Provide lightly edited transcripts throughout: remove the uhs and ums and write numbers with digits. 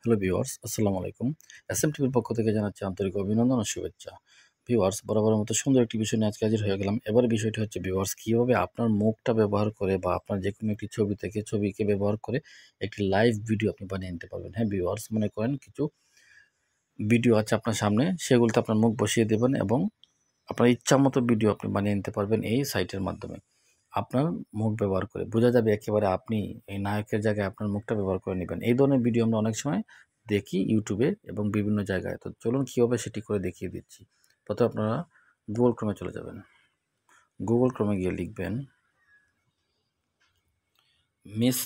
Hello viewers, আসসালামু আলাইকুম। SM টিভির পক্ষ থেকে জানাচ্ছি আন্তরিক অভিনন্দন ও শুভেচ্ছা। ভিউয়ার্স, বরাবরের মতো সুন্দর একটি বিষয় নিয়ে আজকে হাজির হয়ে গেলাম। এবার বিষয়টি হচ্ছে ভিউয়ার্স, কীভাবে আপনার মুখটা ব্যবহার করে বা আপনার যেকোনো একটি ছবি থেকে ছবিকে ব্যবহার করে একটি লাইভ ভিডিও আপনি বানিয়ে নিতে পারবেন। হ্যাঁ ভিউয়ার্স, মনে করেন কিছু ভিডিও আছে আপনার সামনে, সেগুলোতে আপনার মুখ বসিয়ে দেবেন এবং আপনার ইচ্ছামতো ভিডিও আপনি বানিয়ে নিতে পারবেন এই সাইটের মাধ্যমে। আপনার মুখ ব্যবহার করে বোঝা যাবে একেবারে আপনি এই নায়কের জায়গায় আপনার মুখটা ব্যবহার করে নেবেন। এই ধরনের ভিডিও আমরা অনেক সময় দেখি ইউটিউবে এবং বিভিন্ন জায়গায়। তো চলুন কীভাবে সেটি করে দেখিয়ে দিচ্ছি। প্রথমে আপনারা গুগল ক্রোমে চলে যাবেন। গুগল ক্রোমে গিয়ে লিখবেন মিস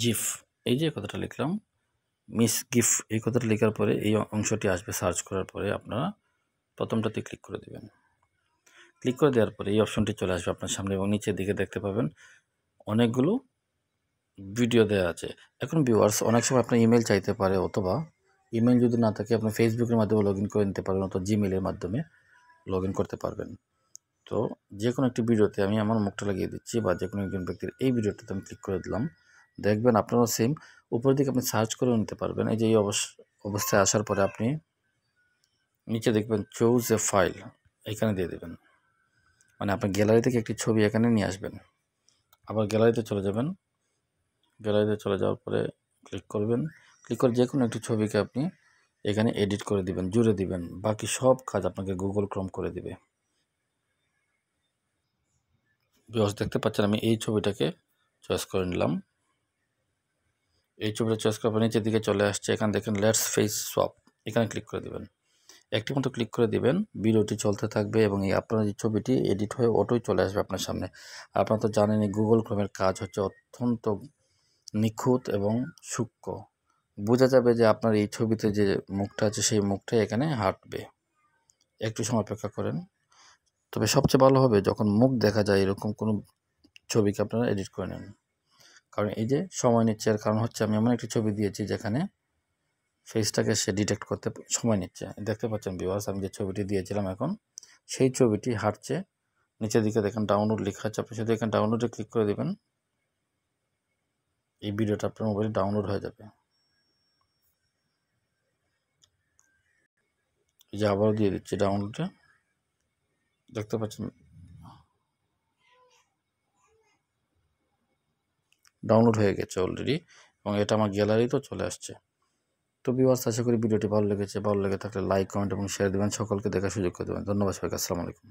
জিফ। এই যে কথাটা লিখলাম মিস গিফ, এই কথাটা লেখার পরে এই অংশটি আসবে। সার্চ করার পরে আপনারা প্রথমটাতে ক্লিক করে দেবেন। ক্লিক করে দেওয়ার পরে এই অপশনটি চলে আসবে আপনার সামনে এবং নিচের দিকে দেখতে পাবেন অনেকগুলো ভিডিও দেওয়া আছে। এখন ভিউয়ার্স, অনেক সময় আপনার ইমেল চাইতে পারে, অথবা ইমেল যদি না থাকে আপনি ফেসবুকের মাধ্যমে লগ ইন করে নিতে পারবেন, অথবা জিমেলের মাধ্যমে লগ ইন করতে পারবেন। তো যে কোনো একটি ভিডিওতে আমি আমার মুখটা লাগিয়ে দিচ্ছি, বা যে কোনো একজন ব্যক্তির এই ভিডিওটাতে আমি ক্লিক করে দিলাম। দেখবেন আপনারও সেম উপরের দিকে আপনি সার্চ করেও নিতে পারবেন। এই যে এই অবস্থায় আসার পরে আপনি নিচে দেখবেন চুজ এ ফাইল, এখানে দিয়ে দেবেন। মানে আপনার গ্যালারি থেকে একটি ছবি এখানে নিয়ে আসবেন। আবার গ্যালারিতে চলে যাবেন। গ্যালারিতে চলে যাওয়ার পরে ক্লিক করবেন। ক্লিক করে যে কোনো একটি ছবিকে আপনি এখানে এডিট করে দিবেন, জুড়ে দিবেন। বাকি সব কাজ আপনাকে গুগল ক্রোম করে দিবে। ভিউয়ার্স, দেখতে পাচ্ছেন আমি এই ছবিটাকে চয়েস করে নিলাম। এই ছবিটা চয়েস করার পর নিচের দিকে চলে আসছে, এখানে দেখেন লেটস ফেস সোয়াপ, এখানে ক্লিক করে দিবেন। একটি মতো ক্লিক করে দিবেন, ভিডিওটি চলতে থাকবে এবং এই আপনার এই ছবিটি এডিট হয়ে অটোই চলে আসবে আপনার সামনে। আপনারা তো জানেনই গুগল ক্রোমের কাজ হচ্ছে অত্যন্ত নিখুঁত এবং সূক্ষ্ম। বোঝা যাবে যে আপনার এই ছবিতে যে মুখটা আছে সেই মুখটাই এখানে হাঁটবে। একটু সময় অপেক্ষা করেন। তবে সবচেয়ে ভালো হবে যখন মুখ দেখা যায় এরকম কোনো ছবিকে আপনারা এডিট করে নেন। কারণ এই যে সময় নিচ্ছে, এর কারণ হচ্ছে আমি এমন একটি ছবি দিয়েছি যেখানে ফেসটাকে সে ডিটেক্ট করতে সময় নিচ্ছে। দেখতে পাচ্ছেন ভিউয়ার্স, আমি যে ছবিটি দিয়েছিলাম এখন সেই ছবিটি হাঁটছে। নিচের দিকে দেখেন ডাউনলোড লেখা আছে, আপনি শুধু এখানে ডাউনলোডে ক্লিক করে দেবেন। এই ভিডিওটা আপনার মোবাইলে ডাউনলোড হয়ে যাবে। এই যে আবারও দিয়ে দিচ্ছি ডাউনলোডে, দেখতে পাচ্ছেন ডাউনলোড হয়ে গেছে অলরেডি এবং এটা আমার গ্যালারিতেও চলে আসছে। তো ভিউয়ার্স, আশা করি ভিডিওটি ভালো লেগেছে। ভালো লেগে থাকলে লাইক, কমেন্ট এবং শেয়ার দেবেন, সকলকে দেখার সুযোগ করে দেবেন। ধন্যবাদ সবাইকে। আসসালামু আলাইকুম।